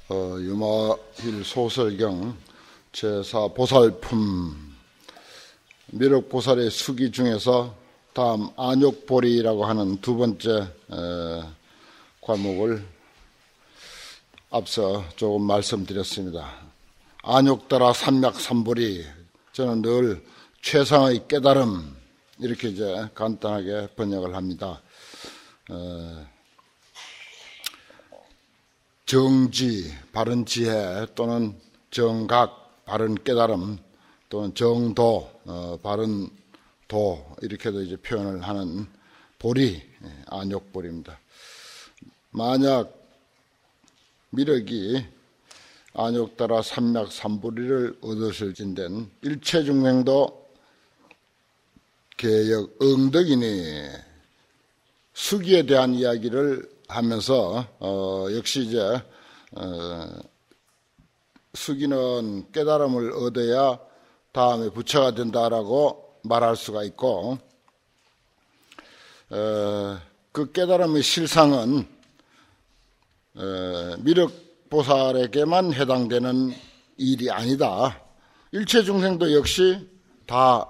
유마힐 소설경 제4 보살품 미륵보살의 수기 중에서 다음 안욕보리라고 하는 두 번째 과목을 앞서 조금 말씀드렸습니다. 안욕따라 삼맥삼보리, 저는 늘 최상의 깨달음, 이렇게 이제 간단하게 번역을 합니다. 정지, 바른 지혜 또는 정각, 바른 깨달음 또는 정도, 바른 도, 이렇게도 이제 표현을 하는 보리, 안욕보리입니다. 만약 미륵이 안욕따라 삼맥삼보리를 얻으실진된 일체중생도 개역 응덕이니 수기에 대한 이야기를 하면서 역시 이제 수기는 깨달음을 얻어야 다음에 부처가 된다라고 말할 수가 있고, 그 깨달음의 실상은 미륵보살에게만 해당되는 일이 아니다. 일체 중생도 역시 다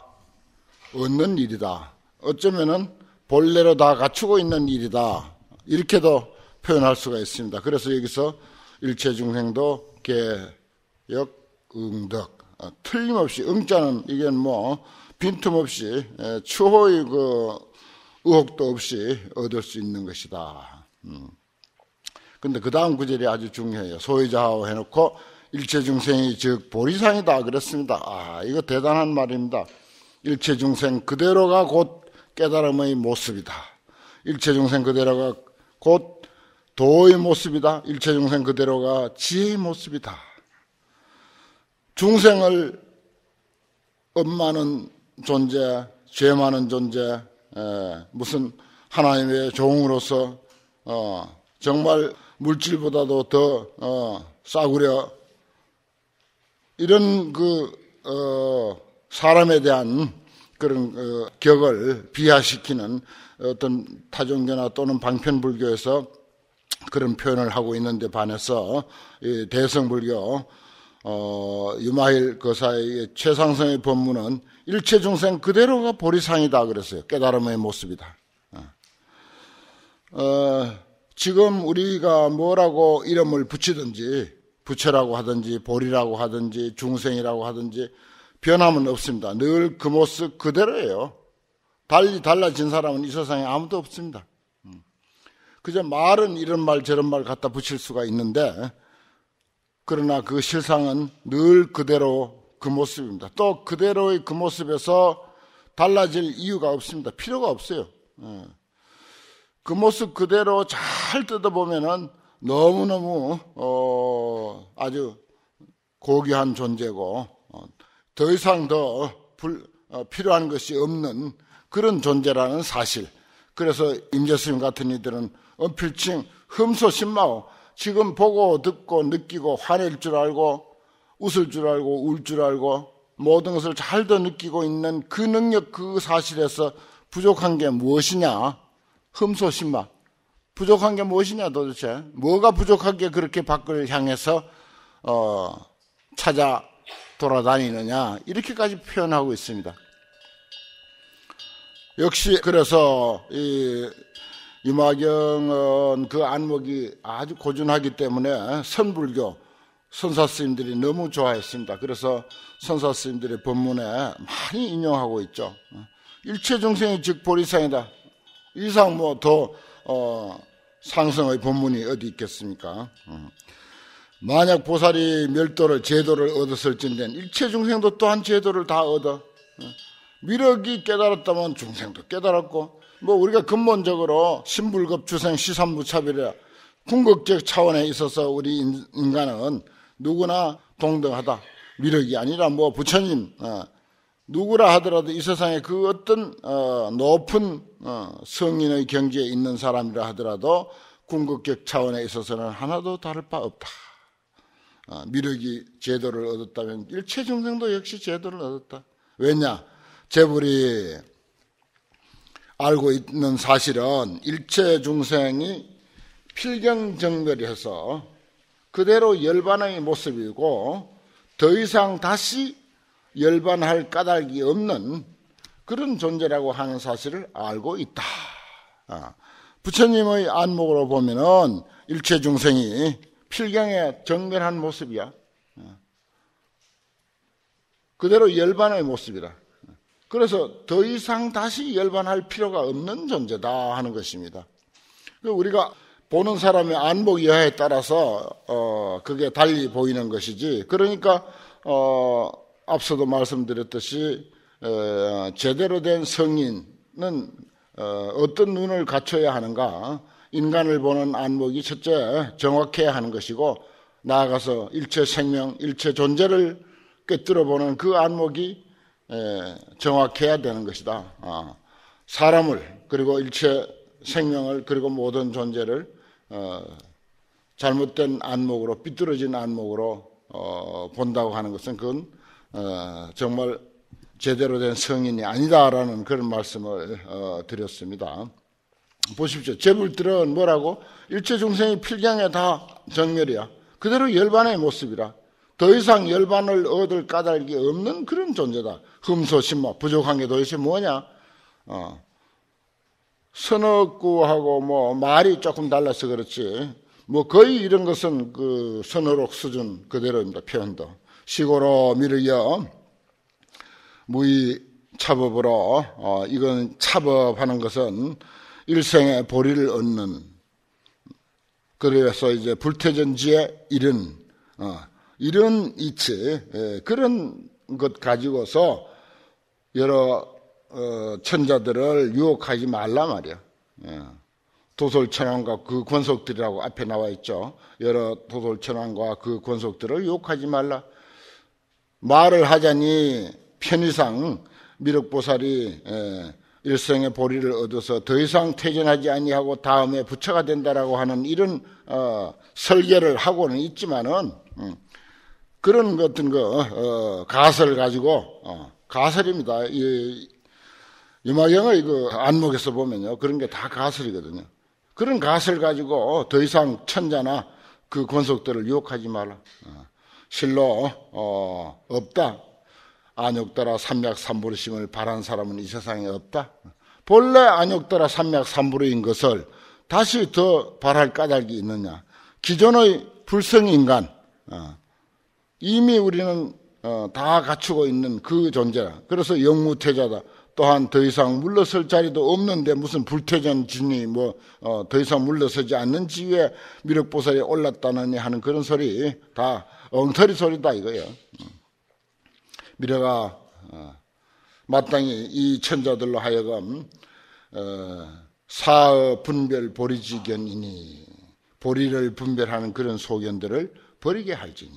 얻는 일이다. 어쩌면은 본래로 다 갖추고 있는 일이다. 이렇게도 표현할 수가 있습니다. 그래서 여기서 일체 중생도 개역 응덕, 틀림없이 응자는 이게 뭐 빈틈없이 추호의 그 의혹도 없이 얻을 수 있는 것이다. 근데 그 다음 구절이 아주 중요해요. 소유자하고 해놓고 일체 중생이 즉 보리상이다 그랬습니다. 이거 대단한 말입니다. 일체 중생 그대로가 곧 깨달음의 모습이다. 일체 중생 그대로가 곧 도의 모습이다. 일체 중생 그대로가 지혜의 모습이다. 중생을 엄마는 존재, 죄 많은 존재, 무슨 하나님의 종으로서 정말 물질보다도 더 싸구려, 이런 사람에 대한 그런 격을 비하시키는 어떤 타종교나 또는 방편불교에서 그런 표현을 하고 있는데 반해서 이 대성불교 유마힐 거사의 최상승의 법문은 일체 중생 그대로가 보리상이다 그랬어요. 깨달음의 모습이다. 지금 우리가 뭐라고 이름을 붙이든지 부처라고 하든지 보리라고 하든지 중생이라고 하든지 변함은 없습니다. 늘 그 모습 그대로예요. 달리 달라진 사람은 이 세상에 아무도 없습니다. 그저 말은 이런 말 저런 말 갖다 붙일 수가 있는데, 그러나 그 실상은 늘 그대로 그 모습입니다. 또 그대로의 그 모습에서 달라질 이유가 없습니다. 필요가 없어요. 그 모습 그대로 잘 뜯어보면은 너무너무 아주 고귀한 존재고 더 이상 더 필요한 것이 없는 그런 존재라는 사실. 그래서 임재스님 같은 이들은 필칭 흠소신마오, 지금 보고 듣고 느끼고 화낼 줄 알고 웃을 줄 알고 울 줄 알고 모든 것을 잘 더 느끼고 있는 그 능력, 그 사실에서 부족한 게 무엇이냐? 흠소신마. 부족한 게 무엇이냐 도대체? 뭐가 부족하게 그렇게 밖을 향해서 찾아 돌아다니느냐? 이렇게까지 표현하고 있습니다. 역시 그래서 이 유마경은 그 안목이 아주 고준하기 때문에 선불교 선사스님들이 너무 좋아했습니다. 그래서 선사스님들의 법문에 많이 인용하고 있죠. 일체 중생이 즉 보리상이다. 이상 뭐 더 상승의 법문이 어디 있겠습니까? 만약 보살이 멸도를 제도를 얻었을진된 일체 중생도 또한 제도를 다 얻어. 미륵이 깨달았다면 중생도 깨달았고, 뭐 우리가 근본적으로 신불급 주생 시삼무차별이라 궁극적 차원에 있어서 우리 인간은 누구나 동등하다. 미륵이 아니라 뭐 부처님 누구라 하더라도 이 세상에 그 어떤 높은 성인의 경지에 있는 사람이라 하더라도 궁극적 차원에 있어서는 하나도 다를 바 없다. 미륵이 제도를 얻었다면 일체 중생도 역시 제도를 얻었다. 왜냐? 재불이 알고 있는 사실은 일체 중생이 필경정멸해서 그대로 열반의 모습이고 더 이상 다시 열반할 까닭이 없는 그런 존재라고 하는 사실을 알고 있다. 부처님의 안목으로 보면은 일체 중생이 필경에 정멸한 모습이야. 그대로 열반의 모습이라. 그래서 더 이상 다시 열반할 필요가 없는 존재다 하는 것입니다. 우리가 보는 사람의 안목 여하에 따라서 그게 달리 보이는 것이지. 그러니까 앞서도 말씀드렸듯이 제대로 된 성인은 어떤 눈을 갖춰야 하는가? 인간을 보는 안목이 첫째 정확해야 하는 것이고, 나아가서 일체 생명, 일체 존재를 꿰뚫어 보는 그 안목이 정확해야 되는 것이다. 사람을, 그리고 일체 생명을, 그리고 모든 존재를 잘못된 안목으로, 삐뚤어진 안목으로 본다고 하는 것은 그건 정말 제대로 된 성인이 아니다라는 그런 말씀을 드렸습니다. 보십시오. 제불들은 뭐라고? 일체 중생이 필경에 다 정멸이야. 그대로 열반의 모습이라. 더 이상 열반을 얻을 까닭이 없는 그런 존재다. 흠소심마, 부족한 게 도대체 뭐냐? 선어구하고 뭐 말이 조금 달라서 그렇지, 뭐 거의 이런 것은 그 선어록 수준 그대로입니다. 표현도. 시고로 미르여 무의 차법으로, 이건 차법하는 것은 일생의 보리를 얻는, 그래서 이제 불태전지에 이른 이치, 그런 것 가지고서 여러 천자들을 유혹하지 말라 말이야. 도솔천왕과 그 권속들이라고 앞에 나와 있죠. 여러 도솔천왕과 그 권속들을 유혹하지 말라. 말을 하자니 편의상 미륵보살이 일생의 보리를 얻어서 더 이상 퇴전하지 아니하고 다음에 부처가 된다라고 하는 이런 설계를 하고는 있지만은, 그런 어떤 가설을 가지고, 가설입니다. 유마경의 그 안목에서 보면요, 그런 게 다 가설이거든요. 그런 가설 가지고 더 이상 천자나 그 권속들을 유혹하지 말라. 실로 없다. 안욕따라 삼맥삼부르심을 바란 사람은 이 세상에 없다. 본래 안욕따라 삼맥삼부르인 것을 다시 더 바랄 까닭이 있느냐. 기존의 불성인간, 이미 우리는 다 갖추고 있는 그 존재라. 그래서 영무퇴자다. 또한 더 이상 물러설 자리도 없는데 무슨 불퇴전 진이 더 이상 물러서지 않는 지위에 미륵보살이 올랐다느니 하는 그런 소리, 다 엉터리 소리다 이거예요. 미륵아 마땅히 이 천자들로 하여금 사의 분별 보리지견이니, 보리를 분별하는 그런 소견들을 버리게 할지니.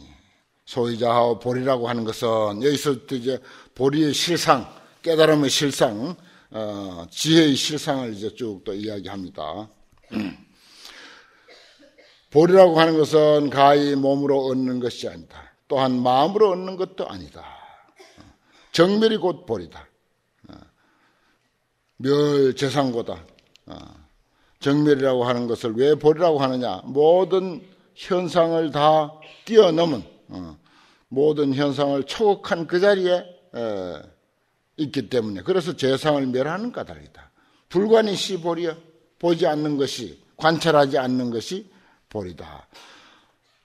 소의자하고 보리라고 하는 것은 여기서 이제 보리의 실상, 깨달음의 실상, 지혜의 실상을 이제 쭉 또 이야기합니다. 보리라고 하는 것은 가히 몸으로 얻는 것이 아니다. 또한 마음으로 얻는 것도 아니다. 정멸이 곧 보리다. 멸재상고다. 정멸이라고 하는 것을 왜 보리라고 하느냐? 모든 현상을 다 뛰어넘은, 모든 현상을 초월한 그 자리에 있기 때문에, 그래서 재상을 멸하는 까닭이다. 불관이 시 보리여. 보지 않는 것이, 관찰하지 않는 것이 보리다.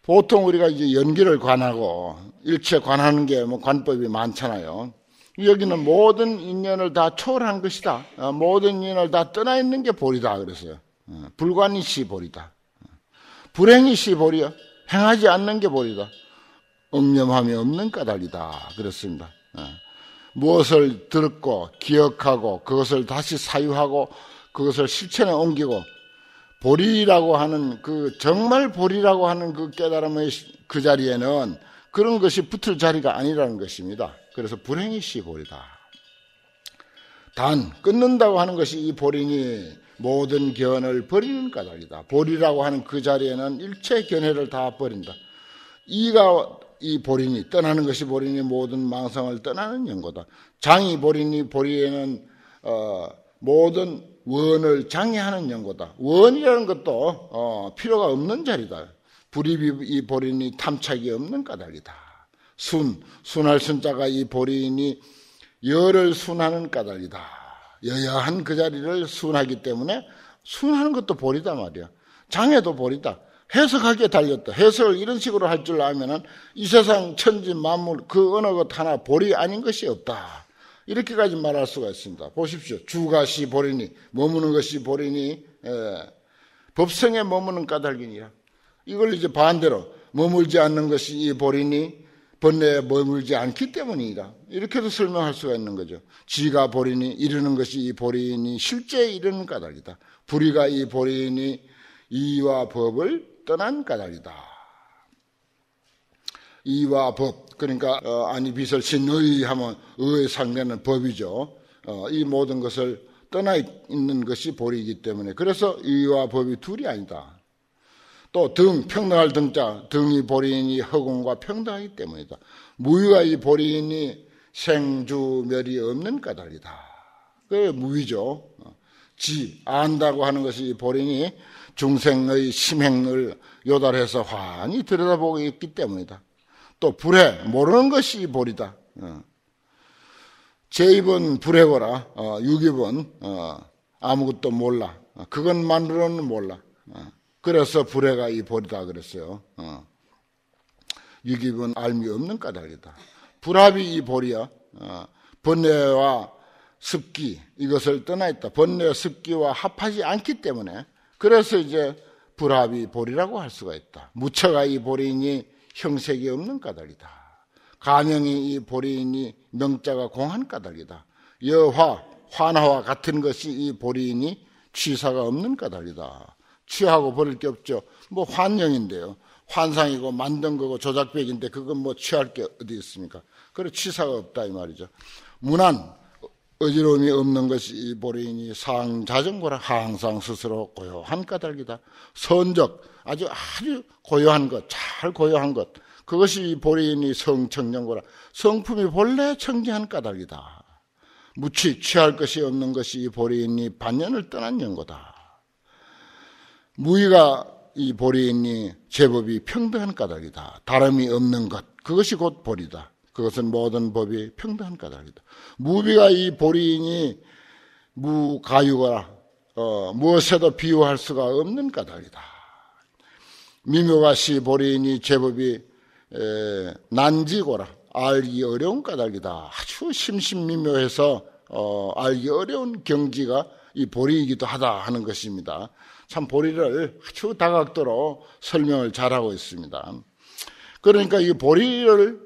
보통 우리가 이제 연기를 관하고 일체 관하는 게 뭐 관법이 많잖아요. 여기는 모든 인연을 다 초월한 것이다. 모든 인연을 다 떠나 있는 게 보리다 그랬어요. 불관이 시 보리다. 불행이 시 보리여. 행하지 않는 게 보리다. 엉념함이 없는 까닭이다 그랬습니다. 무엇을 듣고 기억하고 그것을 다시 사유하고 그것을 실천에 옮기고, 보리라고 하는 정말 보리라고 하는 그 깨달음의 그 자리에는 그런 것이 붙을 자리가 아니라는 것입니다. 그래서 불행이 시 보리다. 단 끊는다고 하는 것이 이 보리니 모든 견을 버리는 까닭이다. 보리라고 하는 그 자리에는 일체 견해를 다 버린다. 이가 이 보리니, 떠나는 것이 보리니 모든 망상을 떠나는 연고다. 장이 보리니 보리에는 모든 원을 장애하는 연고다. 원이라는 것도 필요가 없는 자리다. 불입이 이 보리니 탐착이 없는 까닭이다. 순할 순자가 이 보리니 여를 순하는 까닭이다. 여야한 그 자리를 순하기 때문에 순하는 것도 보리다 말이야. 장애도 보리다. 해석하기에 달렸다. 해석을 이런 식으로 할 줄 알면은 이 세상 천지 만물 그 어느 것 하나 보리 아닌 것이 없다. 이렇게까지 말할 수가 있습니다. 보십시오. 주가시 보리니 머무는 것이 보리니 법성에 머무는 까닭이니라. 이걸 이제 반대로 머물지 않는 것이 이 보리니 번뇌에 머물지 않기 때문이다. 이렇게도 설명할 수가 있는 거죠. 지가 보리니 이르는 것이 이 보리니 실제 이르는 까닭이다. 불의가 이 보리니 이와 법을 떠난 까닭이다. 이와 법, 그러니까 아니 비설 신의 하면 의의 상대는 법이죠. 이 모든 것을 떠나 있는 것이 보리이기 때문에 그래서 이와 법이 둘이 아니다. 또 평등할 등자, 등이 보리이니 허공과 평등하기 때문이다. 무위가 이 보리이니 생주멸이 없는 까닭이다. 그게 무위죠. 안다고 하는 것이 보리니 중생의 심행을 요달해서 환히 들여다보고 있기 때문이다. 또 불해, 모르는 것이 보리다. 제2번 불해거라, 6입은 아무것도 몰라. 그것만으로는 몰라. 그래서 불해가 이 보리다 그랬어요. 6입은 알미 없는 까닭이다. 불합이 이 보리야. 번뇌와 습기 이것을 떠나 있다. 번뇌 습기와 합하지 않기 때문에 그래서 이제 불합이 보리라고 할 수가 있다. 무처가 이 보리이니 형색이 없는 까닭이다. 가명이 이 보리이니 명자가 공한 까닭이다. 환화와 같은 것이 이 보리이니 취사가 없는 까닭이다. 취하고 버릴 게 없죠. 뭐 환영인데요. 환상이고 만든 거고 조작백인데 그건 뭐 취할 게 어디 있습니까? 그래 취사가 없다 이 말이죠. 문안 어지러움이 없는 것이 이 보리이니 상자전고라 항상 스스로 고요한 까닭이다. 선적 아주 고요한 것, 잘 고요한 것 그것이 이 보리이니 성청정고라 성품이 본래 청정한 까닭이다. 취할 것이 없는 것이 이 보리이니 반년을 떠난 연고다. 무의가 이 보리이니 제법이 평등한 까닭이다. 다름이 없는 것 그것이 곧 보리다. 그것은 모든 법이 평등한 까닭이다. 무비가 이 보리이니 무가유거라 무엇에도 비유할 수가 없는 까닭이다. 미묘가 시 보리이니 제법이 난지고라 알기 어려운 까닭이다. 아주 심신미묘해서 알기 어려운 경지가 이 보리이기도 하다 하는 것입니다. 참 보리를 아주 다각도로 설명을 잘하고 있습니다. 그러니까 이 보리를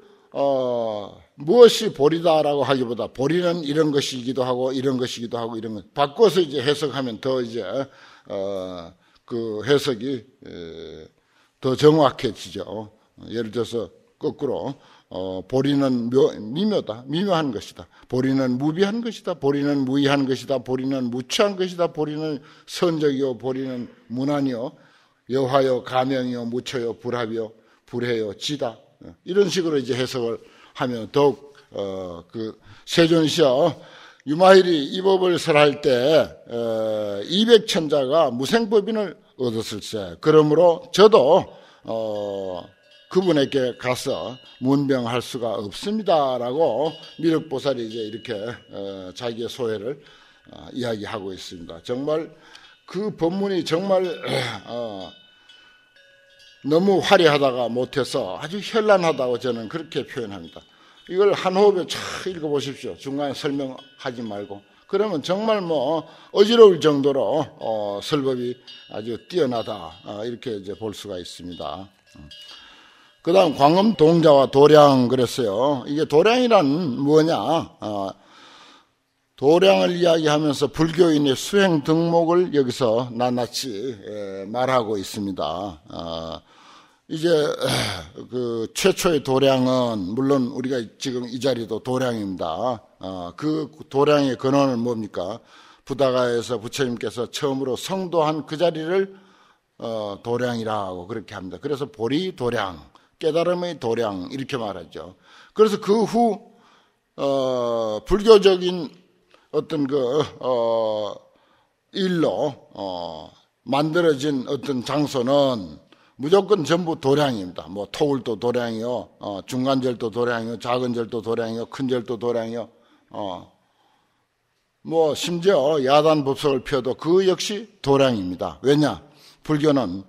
무엇이 보리다라고 하기보다 보리는 이런 것이기도 하고 이런 것이기도 하고 이런 것 바꿔서 이제 해석하면 더 이제 그 해석이 더 정확해지죠. 예를 들어서 거꾸로 보리는 미묘다, 미묘한 것이다. 보리는 무비한 것이다. 보리는 무의한 것이다. 보리는 무취한 것이다. 보리는 선적이요, 보리는 문안이요, 여화요, 가명이요, 무처요, 불합이요, 불해요, 지다. 이런 식으로 이제 해석을 하면 더욱 그 세존시여 유마일이 이 법을 설할 때 200천자가 무생법인을 얻었을세. 그러므로 저도 그분에게 가서 문병할 수가 없습니다라고 미륵보살이 이제 이렇게 자기의 소회를 이야기하고 있습니다. 정말 그 법문이 정말 너무 화려하다가 못해서 아주 현란하다고 저는 그렇게 표현합니다. 이걸 한 호흡에 쫙 읽어보십시오. 중간에 설명하지 말고. 그러면 정말 뭐 어지러울 정도로 설법이 아주 뛰어나다 이렇게 이제 볼 수가 있습니다. 그 다음 광음 동자와 도량 그랬어요. 이게 도량이란 뭐냐? 도량을 이야기하면서 불교인의 수행 등목을 여기서 낱낱이 말하고 있습니다. 이제 그 최초의 도량은 물론 우리가 지금 이 자리도 도량입니다. 그 도량의 근원은 뭡니까? 부다가에서 부처님께서 처음으로 성도한 그 자리를 도량이라고 그렇게 합니다. 그래서 보리 도량, 깨달음의 도량 이렇게 말하죠. 그래서 그 후 불교적인 어떤 일로 만들어진 어떤 장소는 무조건 전부 도량입니다. 뭐 토울도 도량이요, 중간절도 도량이요, 작은 절도 도량이요, 큰 절도 도량이요. 뭐 심지어 야단 법석을 펴도 그 역시 도량입니다. 왜냐? 불교는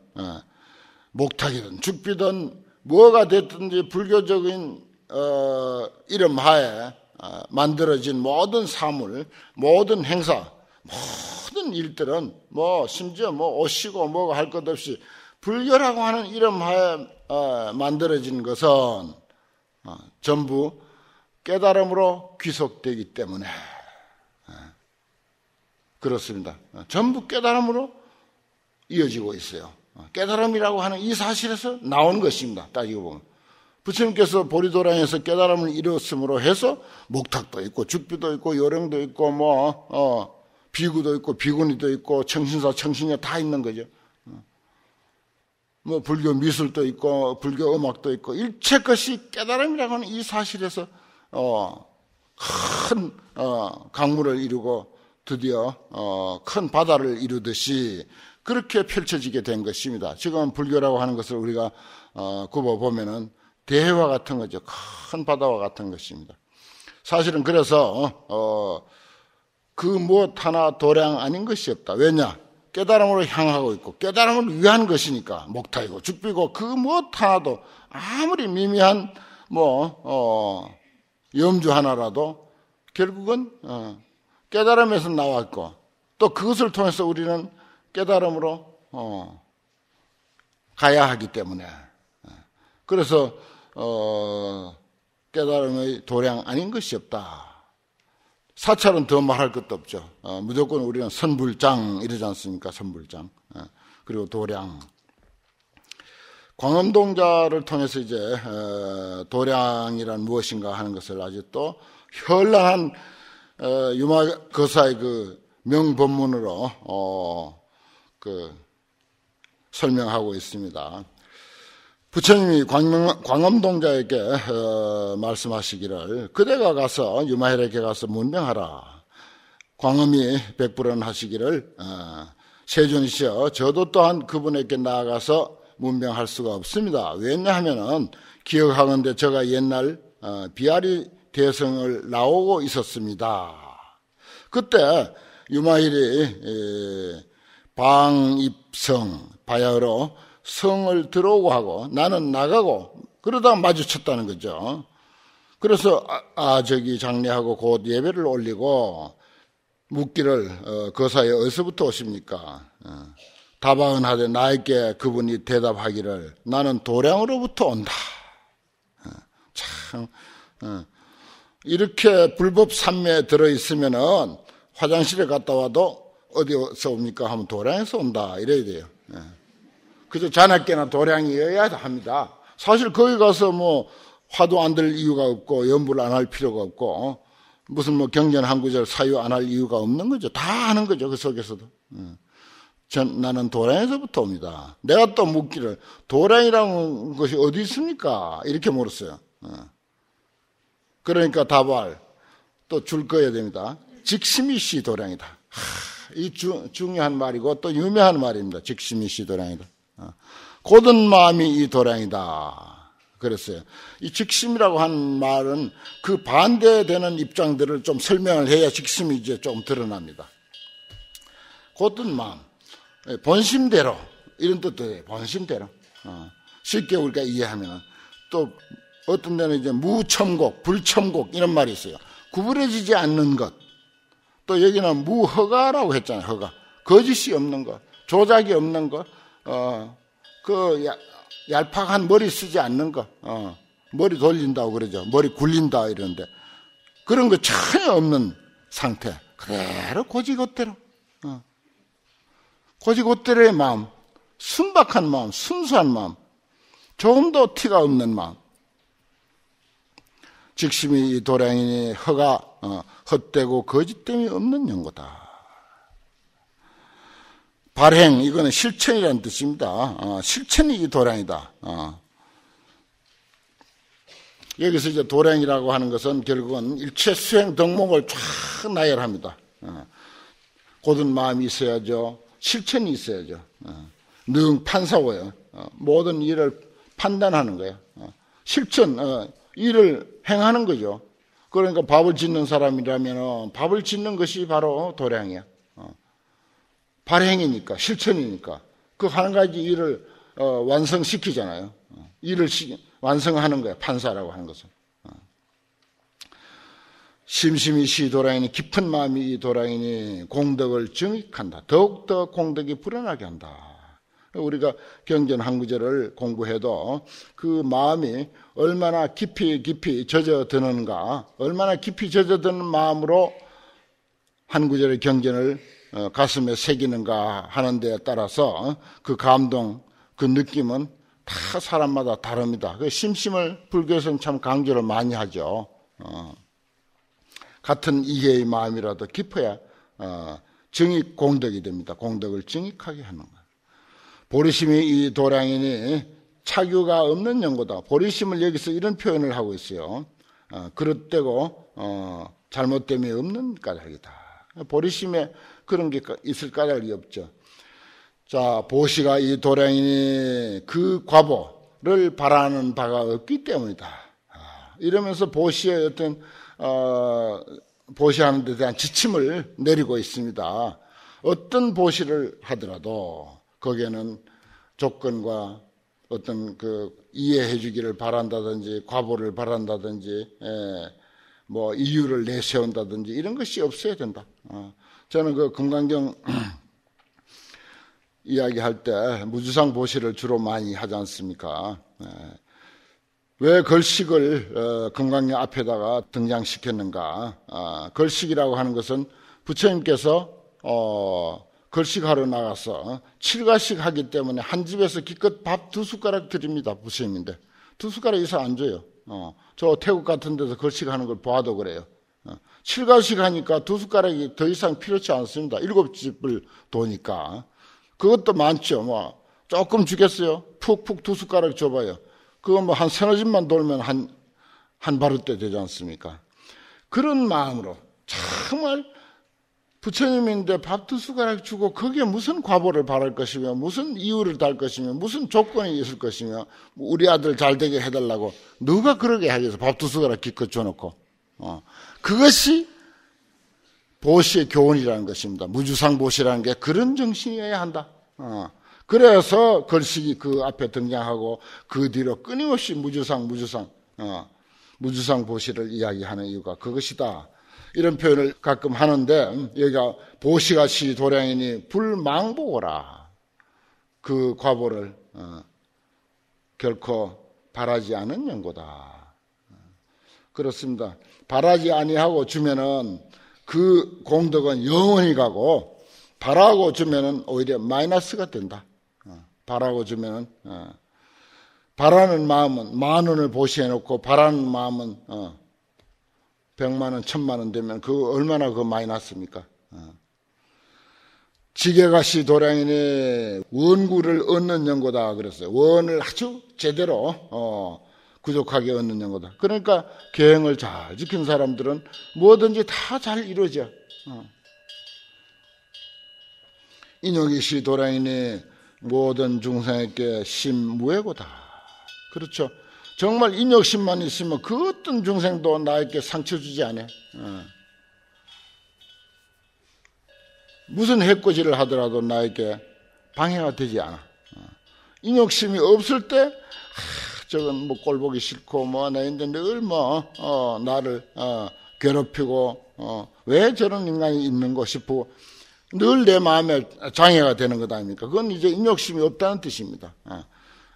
목탁이든 죽비든 뭐가 됐든지 불교적인 이름 하에 만들어진 모든 사물, 모든 행사, 모든 일들은 뭐 심지어 뭐 오시고 뭐가 할 것 없이 불교라고 하는 이름 하에 만들어진 것은 전부 깨달음으로 귀속되기 때문에 그렇습니다. 전부 깨달음으로 이어지고 있어요. 깨달음이라고 하는 이 사실에서 나온 것입니다. 따지고 보면 부처님께서 보리도량에서 깨달음을 이뤘음으로 해서 목탁도 있고 죽비도 있고 요령도 있고 뭐 비구도 있고 비구니도 있고 청신사 청신녀 다 있는 거죠. 뭐 불교 미술도 있고 불교 음악도 있고 일체 것이 깨달음이라고 하는 이 사실에서 큰 강물을 이루고 드디어 큰 바다를 이루듯이 그렇게 펼쳐지게 된 것입니다. 지금 불교라고 하는 것을 우리가 굽어보면은 대해와 같은 거죠. 큰 바다와 같은 것입니다. 사실은 그래서 그 무엇 하나 도량 아닌 것이 없다. 왜냐? 깨달음으로 향하고 있고 깨달음을 위한 것이니까 목타이고 죽비고 그 무엇 하나도 아무리 미미한 염주 하나라도 결국은 깨달음에서 나왔고 또 그것을 통해서 우리는 깨달음으로 가야 하기 때문에 그래서 깨달음의 도량 아닌 것이 없다. 사찰은 더 말할 것도 없죠. 무조건 우리는 선불장 이러지 않습니까? 선불장. 그리고 도량. 광엄동자를 통해서 이제 도량이란 무엇인가 하는 것을 아주 또 현란한 유마거사의 그 명법문으로 설명하고 있습니다. 부처님이 광엄동자에게 말씀하시기를 그대가 가서 유마헬에게 가서 문명하라. 광엄이 백불언하시기를 세존이시여 저도 또한 그분에게 나아가서 문명할 수가 없습니다. 왜냐하면은 기억하건대 제가 옛날 비아리 대성을 나오고 있었습니다. 그때 유마힐이 방입성 바야흐로 성을 들어오고 하고 나는 나가고 그러다가 마주쳤다는 거죠. 그래서 저기 장례하고 곧 예배를 올리고 묻기를 거사에 어디서부터 오십니까? 다바은하되 나에게 그분이 대답하기를 나는 도량으로부터 온다. 참 이렇게 불법 산매에 들어있으면은 화장실에 갔다 와도 어디서 옵니까? 하면 도량에서 온다 이래야 돼요. 그저 자나깨나 도량이어야 합니다. 사실 거기 가서 뭐 화도 안 들 이유가 없고 연부를 안 할 필요가 없고 무슨 뭐 경전 한 구절 사유 안 할 이유가 없는 거죠. 다 하는 거죠. 그 속에서도. 나는 도량에서부터 옵니다. 내가 또 묻기를 도량이라는 것이 어디 있습니까? 이렇게 물었어요. 그러니까 답을 또 줄 거야 됩니다. 직심이시 도량이다. 이 중요한 말이고 또 유명한 말입니다. 직심이시 도량이다. 고든 마음이 이 도량이다. 그랬어요. 이 직심이라고 한 말은 그 반대되는 입장들을 좀 설명을 해야 직심이 이제 좀 드러납니다. 고든 마음, 본심대로 이런 뜻도 해요. 본심대로. 쉽게 우리가 이해하면 또 어떤 데는 이제 무첨곡, 불첨곡 이런 말이 있어요. 구부러지지 않는 것. 또 여기는 무허가라고 했잖아요. 허가. 거짓이 없는 것, 조작이 없는 것, 얄팍한 머리 쓰지 않는 것, 머리 돌린다고 그러죠. 머리 굴린다 이러는데 그런 거 전혀 없는 상태. 그대로 고지것대로. 고지것대로의 마음, 순박한 마음, 순수한 마음, 조금도 티가 없는 마음. 직심이 도량이니 허가, 헛되고 거짓됨이 없는 연고다. 발행, 이거는 실천이라는 뜻입니다. 실천이 이 도량이다. 여기서 이제 도량이라고 하는 것은 결국은 일체 수행 덕목을 쫙 나열합니다. 고든 마음이 있어야죠. 실천이 있어야죠. 능 판사고요. 모든 일을 판단하는 거예요. 실천, 일을 행하는 거죠. 그러니까 밥을 짓는 사람이라면 밥을 짓는 것이 바로 도량이야. 발행이니까, 실천이니까. 그 한 가지 일을 완성시키잖아요. 일을 완성하는 거야. 판사라고 하는 것은. 심심이 시도량이니 깊은 마음이 이 도량이니 공덕을 증익한다. 더욱더 공덕이 불어나게 한다. 우리가 경전 한 구절을 공부해도 그 마음이 얼마나 깊이 젖어드는가, 얼마나 깊이 젖어드는 마음으로 한 구절의 경전을 가슴에 새기는가 하는 데에 따라서 그 감동, 그 느낌은 다 사람마다 다릅니다. 그 심심을 불교에서는 참 강조를 많이 하죠. 같은 이해의 마음이라도 깊어야 증익 공덕이 됩니다. 공덕을 증익하게 하는 거예요. 보리심이 이 도량이니 차규가 없는 연고다. 보리심을 여기서 이런 표현을 하고 있어요. 그릇되고 잘못됨이 없는 까닭이다. 보리심에 그런 게 있을 까닭이 없죠. 자, 보시가 이 도량이니 그 과보를 바라는 바가 없기 때문이다. 이러면서 보시의 어떤 보시하는 데 대한 지침을 내리고 있습니다. 어떤 보시를 하더라도 거기에는 조건과 어떤 그 이해해 주기를 바란다든지 과보를 바란다든지 뭐 이유를 내세운다든지 이런 것이 없어야 된다. 저는 그 금강경 이야기할 때 무주상 보시를 주로 많이 하지 않습니까? 왜 걸식을 금강경 앞에다가 등장시켰는가? 걸식이라고 하는 것은 부처님께서 걸식하러 나가서 칠가식 하기 때문에 한 집에서 기껏 밥 2숟가락 드립니다. 부처님인데 2숟가락 이상 안 줘요. 저 태국 같은 데서 걸식하는 걸 봐도 그래요. 칠가식 하니까 2숟가락이 더 이상 필요치 않습니다. 7집을 도니까. 그것도 많죠. 뭐 조금 주겠어요. 푹푹 2숟가락 줘봐요. 그거 뭐 한 서너 집만 돌면 한 바루대 되지 않습니까? 그런 마음으로 정말 부처님인데 밥 2숟가락 주고 거기에 무슨 과보를 바랄 것이며 무슨 이유를 달 것이며 무슨 조건이 있을 것이며 우리 아들 잘 되게 해달라고 누가 그러게 하겠어. 밥 2숟가락 기껏 줘놓고. 그것이 보시의 교훈이라는 것입니다. 무주상 보시라는 게 그런 정신이어야 한다. 그래서 걸식이 그 앞에 등장하고 그 뒤로 끊임없이 무주상 보시를 이야기하는 이유가 그것이다. 이런 표현을 가끔 하는데 여기가 보시가 시 도량이니 불망보거라. 그 과보를 결코 바라지 않은 연고다. 그렇습니다. 바라지 아니하고 주면은 그 공덕은 영원히 가고 바라고 주면은 오히려 마이너스가 된다. 바라고 주면은 바라는 마음은 10,000원을 보시해놓고 바라는 마음은 100만 원, 1000만 원 되면 그 얼마나 그 마이너스입니까? 지게가 시 도량이니 원구를 얻는 연고다 그랬어요. 원을 아주 제대로 구족하게 얻는 연고다. 그러니까 계행을 잘 지킨 사람들은 뭐든지 다 잘 이루어져. 인욕이 시 도량이니 모든 중생에게 심무해고다. 그렇죠. 정말 인욕심만 있으면 그 어떤 중생도 나에게 상처 주지 않아. 무슨 해코지를 하더라도 나에게 방해가 되지 않아. 인욕심이 없을 때 저건 뭐 꼴보기 싫고 뭐 나인데 늘 나를 괴롭히고 왜 저런 인간이 있는가 싶고 늘 내 마음에 장애가 되는 것 아닙니까? 그건 이제 인욕심이 없다는 뜻입니다.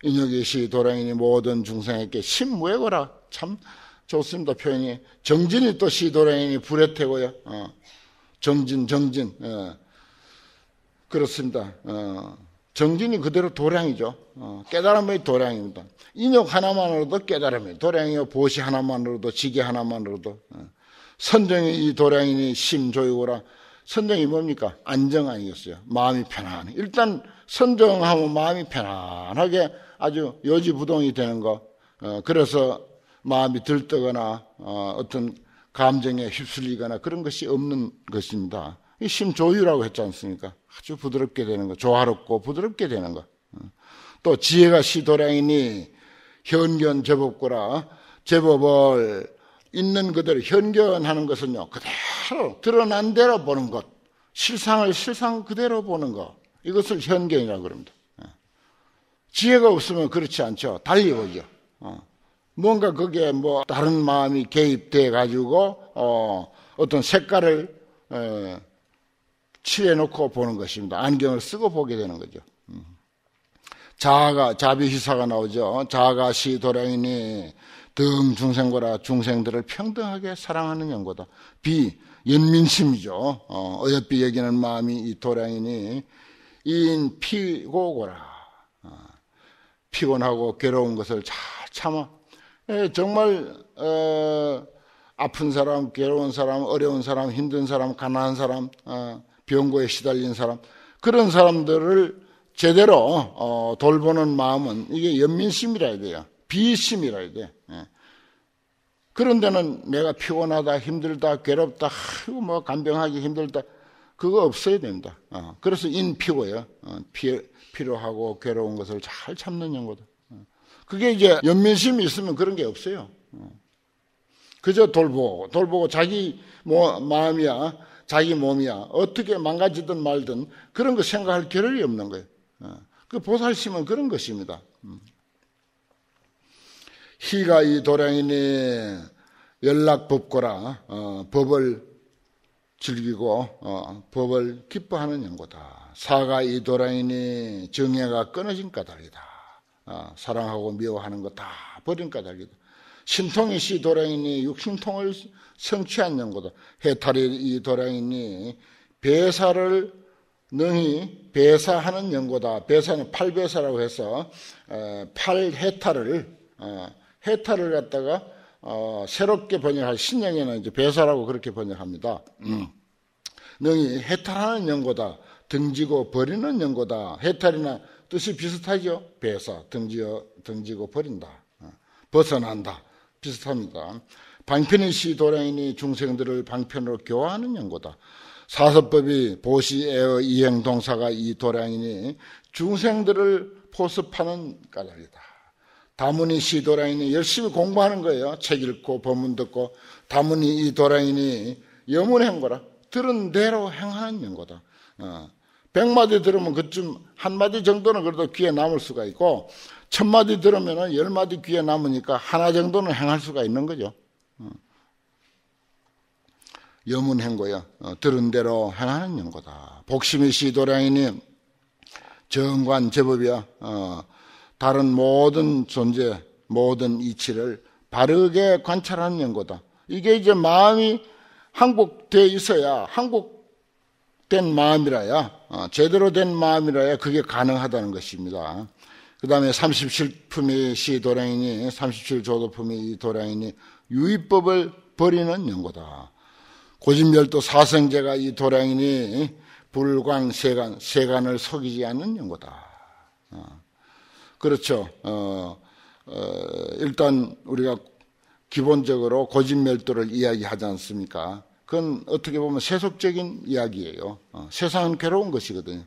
인욕이 시 도량이니 모든 중생에게 심무해거라. 참 좋습니다. 표현이. 정진이 또 시 도량이니 불에 태고요. 정진. 그렇습니다. 정진이 그대로 도량이죠. 깨달음의 도량입니다. 인욕 하나만으로도 깨달음이에요. 도량이요. 보시 하나만으로도 지게 하나만으로도. 선정이 이 도량이니 심조이고라. 선정이 뭡니까? 안정 아니겠어요? 마음이 편안해. 일단 선정하면 마음이 편안하게 아주 요지부동이 되는 거. 그래서 마음이 들뜨거나 어떤 감정에 휩쓸리거나 그런 것이 없는 것입니다. 이 심조유라고 했지 않습니까? 아주 부드럽게 되는 거. 조화롭고 부드럽게 되는 거. 또 지혜가 시도량이니 현견 제법고라. 제법을 있는 그대로 현견하는 것은요, 그대로 드러난 대로 보는 것, 실상을 실상 그대로 보는 것, 이것을 현견이라고 그럽니다. 지혜가 없으면 그렇지 않죠. 달리 보죠. 뭔가 거기에 뭐 다른 마음이 개입돼 가지고 어떤 색깔을 칠해놓고 보는 것입니다. 안경을 쓰고 보게 되는 거죠. 자아가, 자비시사가 나오죠. 자아가 시도량이니 등 중생고라. 중생들을 평등하게 사랑하는 연고다. 비, 연민심이죠. 어여삐 여기는 마음이 이 도량이니 이인 피고고라. 피곤하고 괴로운 것을 잘 참아. 정말 아픈 사람, 괴로운 사람, 어려운 사람, 힘든 사람, 가난한 사람, 병고에 시달린 사람, 그런 사람들을 제대로 돌보는 마음은 이게 연민심이라 해야 돼요. 비심이라 해야 돼. 그런 데는 내가 피곤하다, 힘들다, 괴롭다, 뭐 간병하기 힘들다, 그거 없어야 됩니다. 그래서 인피고요. 필요하고 괴로운 것을 잘 참는 연고다. 그게 이제 연민심이 있으면 그런 게 없어요. 그저 돌보고 자기 마음이야, 자기 몸이야, 어떻게 망가지든 말든 그런 거 생각할 겨를이 없는 거예요. 그 보살심은 그런 것입니다. 희가 이 도량이니 연락법고라. 법을 즐기고 법을 기뻐하는 연고다. 사가 이 도량이니 정예가 끊어진 까닭이다. 사랑하고 미워하는 거 다 버린 까닭이다. 신통이 시 도량이니 육신통을 성취한 연고다. 해탈이 이 도량이니 배사를 능히 배사하는 연고다. 배사는 팔배사라고 해서 팔해탈을 갖다가 새롭게 번역할 신약에는 이제 배사라고 그렇게 번역합니다. 능히 해탈하는 연고다. 등지고 버리는 연고다. 해탈이나 뜻이 비슷하죠. 배사, 등지고 버린다. 벗어난다. 비슷합니다. 방편의 시 도량이니 중생들을 방편으로 교화하는 연고다. 사서법이 보시에어 이행 동사가 이 도량이니 중생들을 포습하는 까닭이다. 다문이 시 도량이니 열심히 공부하는 거예요. 책 읽고 법문 듣고. 다문이 이 도량이니 여문행거라. 들은 대로 행하는 연고다. 100마디 들으면 그쯤 한 마디 정도는 그래도 귀에 남을 수가 있고 1000마디 들으면 10마디 귀에 남으니까 하나 정도는 행할 수가 있는 거죠. 여문행고야. 들은 대로 행하는 연고다. 복심이 시도량이니 정관 제법이야. 다른 모든 존재, 모든 이치를 바르게 관찰하는 연고다. 이게 이제 마음이 항복되어 있어야, 항복된 마음이라야, 제대로 된 마음이라야 그게 가능하다는 것입니다. 그 다음에 37품이 시도량이니 37조도품이 이 도량이니 유의법을 버리는 연고다. 고진멸도 사성제가 이 도량이니 불광 세간을 속이지 않는 연고다. 그렇죠. 일단 우리가 기본적으로 고진멸도를 이야기하지 않습니까? 그건 어떻게 보면 세속적인 이야기예요. 세상은 괴로운 것이거든요.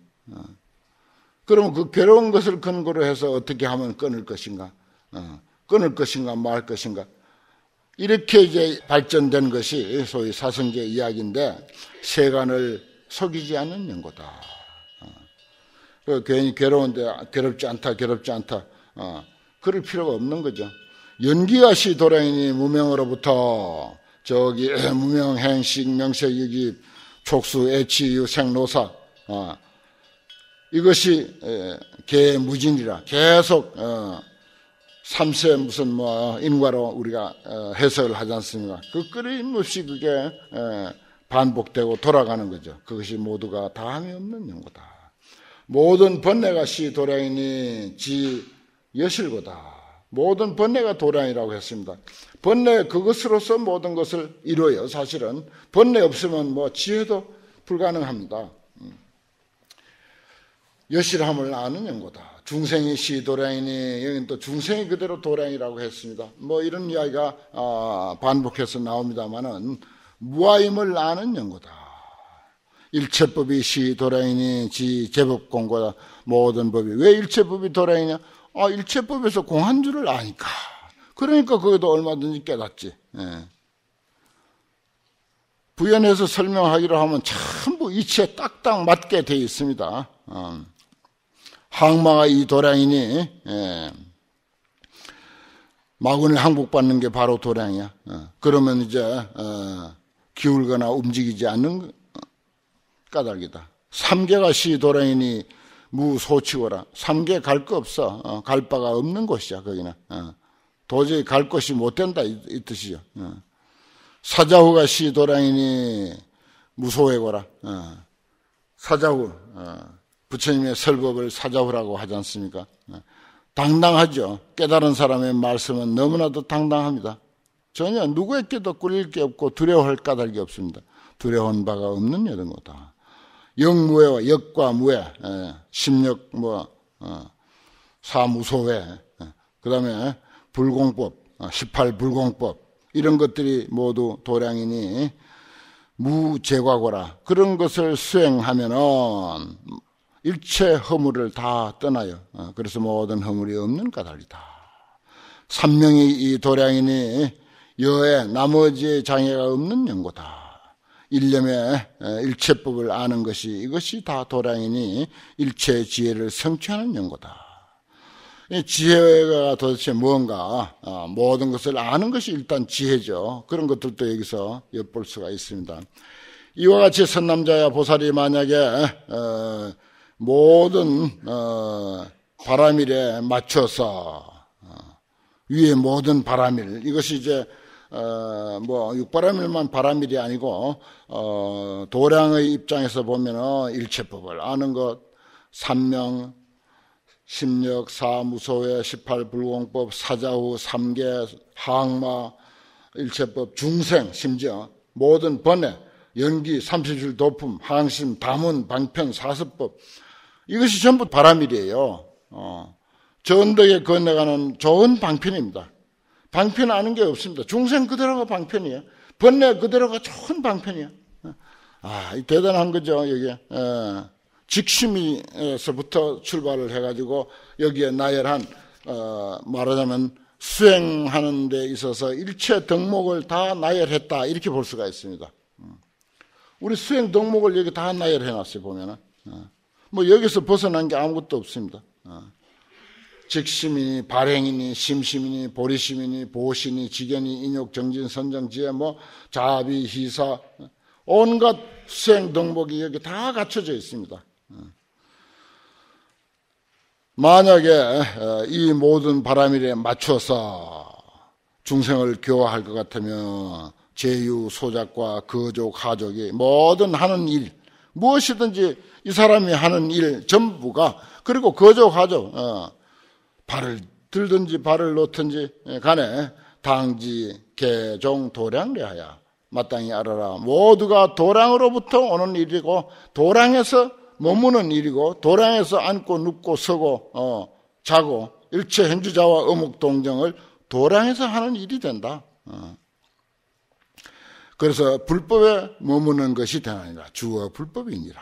그러면 그 괴로운 것을 근거로 해서 어떻게 하면 끊을 것인가? 끊을 것인가 말 것인가? 이렇게 이제 발전된 것이 소위 사성제 이야기인데 세간을 속이지 않는 연고다. 괜히 괴로운데 괴롭지 않다. 그럴 필요가 없는 거죠. 연기가 시 도량이니 무명으로부터 저기 무명 행식 명색이기 촉수 애치 유생 노사 이것이 개무진이라 계속 삼세 무슨 인과로 우리가 해석을 하지 않습니까? 그 끊임없이 그게 반복되고 돌아가는 거죠. 그것이 모두가 다함이 없는 연고다. 모든 번뇌가 시 도량이니 지 여실고다. 모든 번뇌가 도량이라고 했습니다. 번뇌 그것으로서 모든 것을 이루어요. 사실은 번뇌 없으면 지혜도 불가능합니다. 여실함을 아는 연고다. 중생이 시 도량이니 여기는 또 중생이 그대로 도량이라고 했습니다. 이런 이야기가 반복해서 나옵니다만은 무아임을 아는 연고다. 일체법이 시 도량이니 지 제법공고다. 모든 법이. 왜 일체법이 도량이냐? 일체법에서 공한 줄을 아니까. 그러니까 그것도 얼마든지 깨닫지. 예. 부연해서 설명하기로 하면 전부 이치에 딱딱 맞게 되어 있습니다. 항마가 이 도량이니, 예. 마군을 항복받는 게 바로 도량이야. 그러면 이제 기울거나 움직이지 않는 까닭이다. 삼계가 시 도량이니 무소치고라. 삼계 갈 거 없어. 갈 바가 없는 곳이야. 거기는 도저히 갈 곳이 못 된다 이 뜻이죠. 사자후가 시 도량이니 무소회고라. 사자후, 부처님의 설법을 사자후라고 하지 않습니까? 당당하죠. 깨달은 사람의 말씀은 너무나도 당당합니다. 전혀 누구에게도 꿀릴 게 없고 두려워할 까닭이 없습니다. 두려운 바가 없는 이런 거다. 역무회와 역과 무회, 심역 사무소회, 그 다음에 불공법, 18불공법 이런 것들이 모두 도량이니 무제과고라. 그런 것을 수행하면은 일체 허물을 다 떠나요. 그래서 모든 허물이 없는 까닭이다. 삼명이 이 도량이니 여에 나머지의 장애가 없는 연고다. 일념의 일체법을 아는 것이 이것이 다 도량이니 일체 지혜를 성취하는 연고다. 지혜가 도대체 뭔가 모든 것을 아는 것이 일단 지혜죠. 그런 것들도 여기서 엿볼 수가 있습니다. 이와 같이 선남자야 보살이 만약에 모든 바람일에 맞춰서 위에 모든 바람일 이것이 이제 육바람일만 바람일이 아니고 도량의 입장에서 보면은 일체법을 아는 것, 삼명, 심력, 사무소회, 18불공법, 사자후, 삼계, 항마, 일체법, 중생, 심지어 모든 번뇌, 연기, 30줄 도품, 항심, 다문, 방편, 사습법 이것이 전부 바람일이에요. 저 언덕에 건너가는 좋은 방편입니다. 방편 아는 게 없습니다. 중생 그대로가 방편이에요. 번뇌 그대로가 좋은 방편이에요. 대단한 거죠, 이게. 직심에서부터 출발을 해가지고 여기에 나열한, 말하자면 수행하는 데 있어서 일체 덕목을 다 나열했다. 이렇게 볼 수가 있습니다. 우리 수행 덕목을 여기 다 나열해놨어요, 보면은. 여기서 벗어난 게 아무것도 없습니다. 직심이니, 발행이니, 심심이니, 보리심이니, 보신이, 지견이, 인욕, 정진, 선정, 지혜, 자비, 희사, 온갖 수행 덕목이 여기 다 갖춰져 있습니다. 만약에 이 모든 바람일에 맞춰서 중생을 교화할 것 같으면 제유, 소작과 거족, 하족이 모든 하는 일, 무엇이든지 이 사람이 하는 일 전부가 그리고 거족, 하족, 발을 들든지 발을 놓든지 간에 당지, 개종, 도량례하야 마땅히 알아라. 모두가 도량으로부터 오는 일이고 도량에서 머무는 일이고 도량에서 앉고 눕고 서고 자고 일체 현주자와 어묵동정을 도량에서 하는 일이 된다. 그래서 불법에 머무는 것이 되나니라. 주어 불법이니라.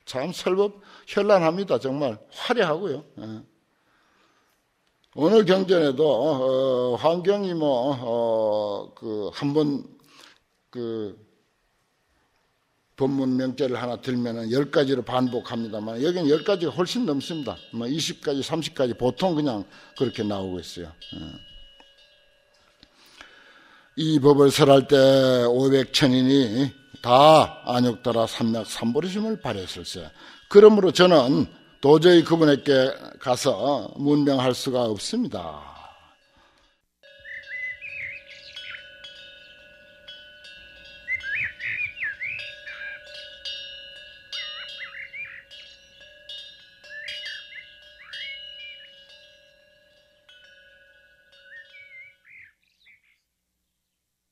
참 설법 현란합니다. 정말 화려하고요. 어느 경전에도 환경이 한번 법문 명제를 하나 들면은 10가지로 반복합니다만 여기는 10가지가 훨씬 넘습니다. 20가지, 30가지 보통 그냥 그렇게 나오고 있어요. 이 법을 설할 때 500천인이 다 안욕따라 삼맥 삼보리심을 발했을세. 그러므로 저는 도저히 그분에게 가서 문명할 수가 없습니다.